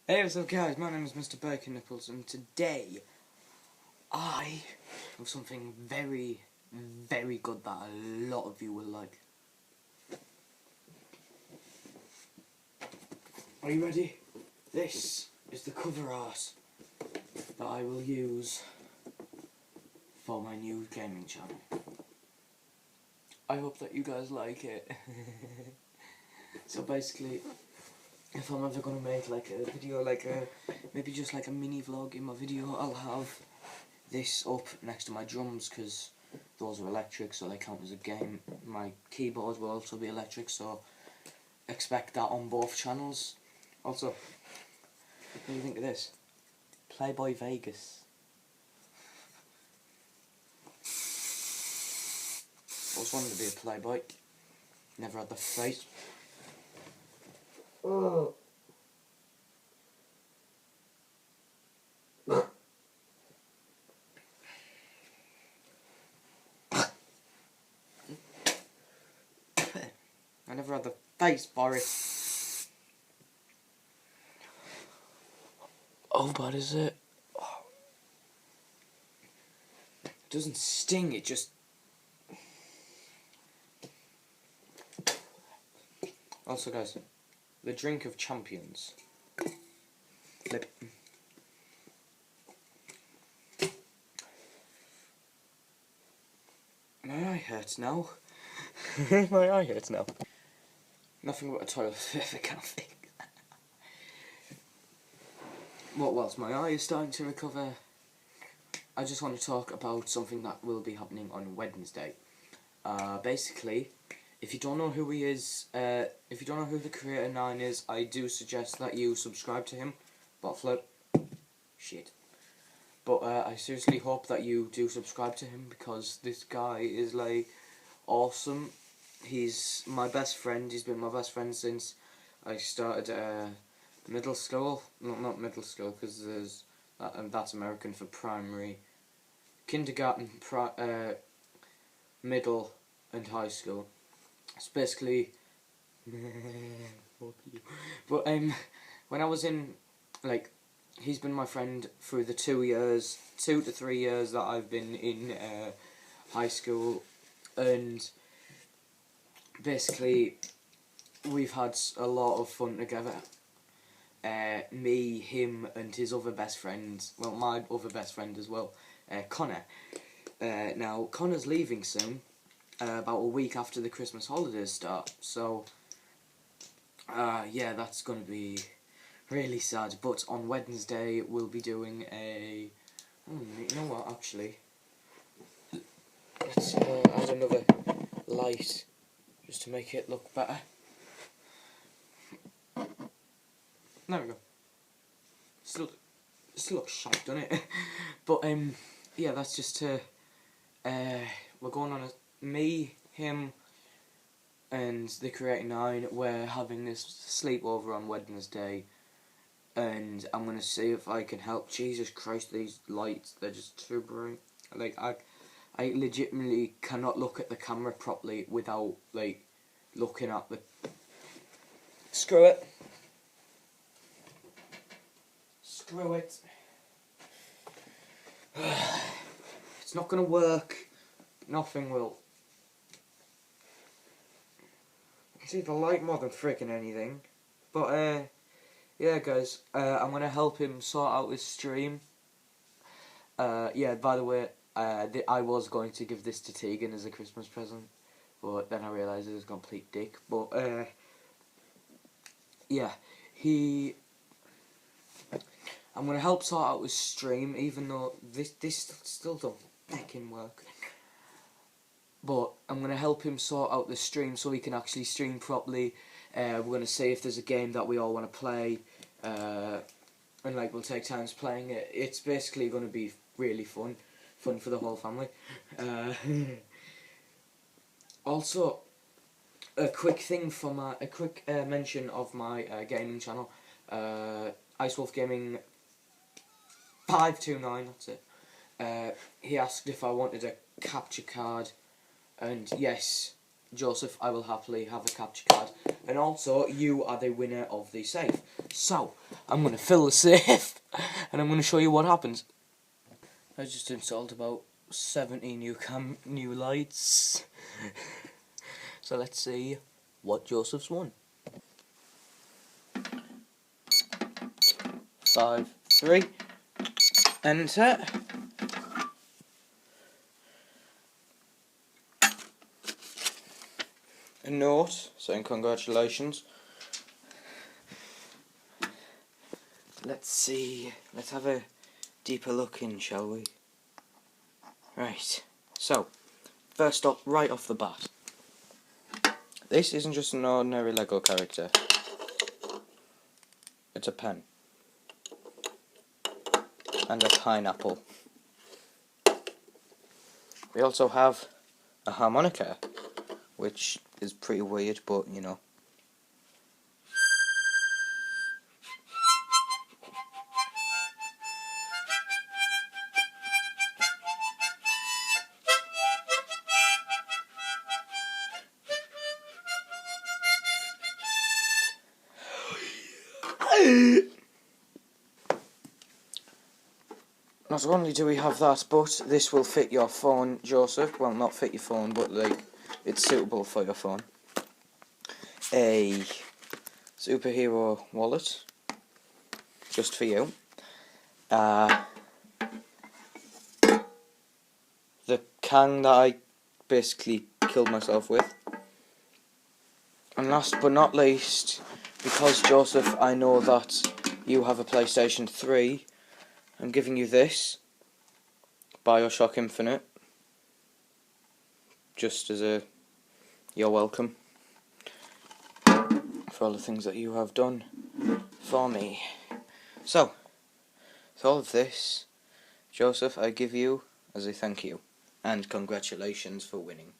Hey, what's up guys, my name is Mr. Bacon Nipples and today I have something very, very good that a lot of you will like. Are you ready? This is the cover art that I will use for my new gaming channel. I hope that you guys like it. So basically, if I'm ever gonna make like a video, maybe just like a mini vlog in my video, I'll have this up next to my drums because those are electric, so they count as a game. My keyboard will also be electric, so expect that on both channels. Also, what do you think of this? Playboy Vegas. Always wanted to be a playboy. Never had the face. Oh. I never had the face for it. Oh, bad is it? Oh. It doesn't sting, it just... Also guys, the drink of champions. Flip. My eye hurts now. My eye hurts now. Nothing but a toilet paper kind of thing. Well, whilst my eye is starting to recover, I just want to talk about something that will be happening on Wednesday. Basically, if you don't know who he is, if you don't know who the Creator 9 is, I do suggest that you subscribe to him. Botflip. Shit. But I seriously hope that you do subscribe to him because this guy is like awesome. He's my best friend. He's been my best friend since I started middle school. No, not middle school because there's and that's American for primary, kindergarten, middle, and high school. It's basically, but when I was in he's been my friend through the 2 to 3 years that I've been in high school, and basically we've had a lot of fun together. Me, him, and his other best friend, well, my other best friend as well, Connor. Now, Connor's leaving soon, about a week after the Christmas holidays start, so, yeah, that's going to be really sad. But on Wednesday, we'll be doing a... you know what, actually, let's add another light, just to make it look better. There we go. Still looks shite, doesn't it? But yeah, that's just to we're going on me, him, and the Creator 9. We're having this sleepover on Wednesday, and I'm gonna see if I can help. Jesus Christ, these lights—they're just too bright. Like I legitimately cannot look at the camera properly without looking at the. Screw it. Screw it. It's not gonna work. Nothing will. See the light more than freaking anything. But yeah guys, I'm gonna help him sort out his stream. Yeah, by the way, I was going to give this to Tegan as a Christmas present, but then I realised it was a complete dick. But yeah, I'm gonna help sort out his stream, even though this still don't fucking work. But I'm gonna help him sort out the stream so he can actually stream properly. We're gonna see if there's a game that we all want to play, and we'll take turns playing it. It's basically gonna be really fun for the whole family. Also, a quick mention of my gaming channel, Ice Wolf Gaming 529, that's it. He asked if I wanted a capture card, and yes, Joseph, I will happily have a capture card. And also, you are the winner of the safe. So, I'm going to fill the safe and I'm going to show you what happens. I just installed about 70 new lights. So let's see what Joseph's won. 5, 3, enter. A note saying congratulations. Let's see, let's have a deeper look in, shall we? Right, so, first up, right off the bat, this isn't just an ordinary Lego character, it's a pen, and a pineapple. We also have a harmonica, which is pretty weird, but you know. Not only do we have that, but this will fit your phone, Joseph. Well, not fit your phone, but like it's suitable for your phone. A superhero wallet, just for you. The can that I basically killed myself with. And last but not least, because Joseph, I know that you have a PlayStation 3, I'm giving you this, BioShock Infinite, just as a, you're welcome, for all the things that you have done for me. So, with all of this, Joseph, I give you as a thank you, and congratulations for winning.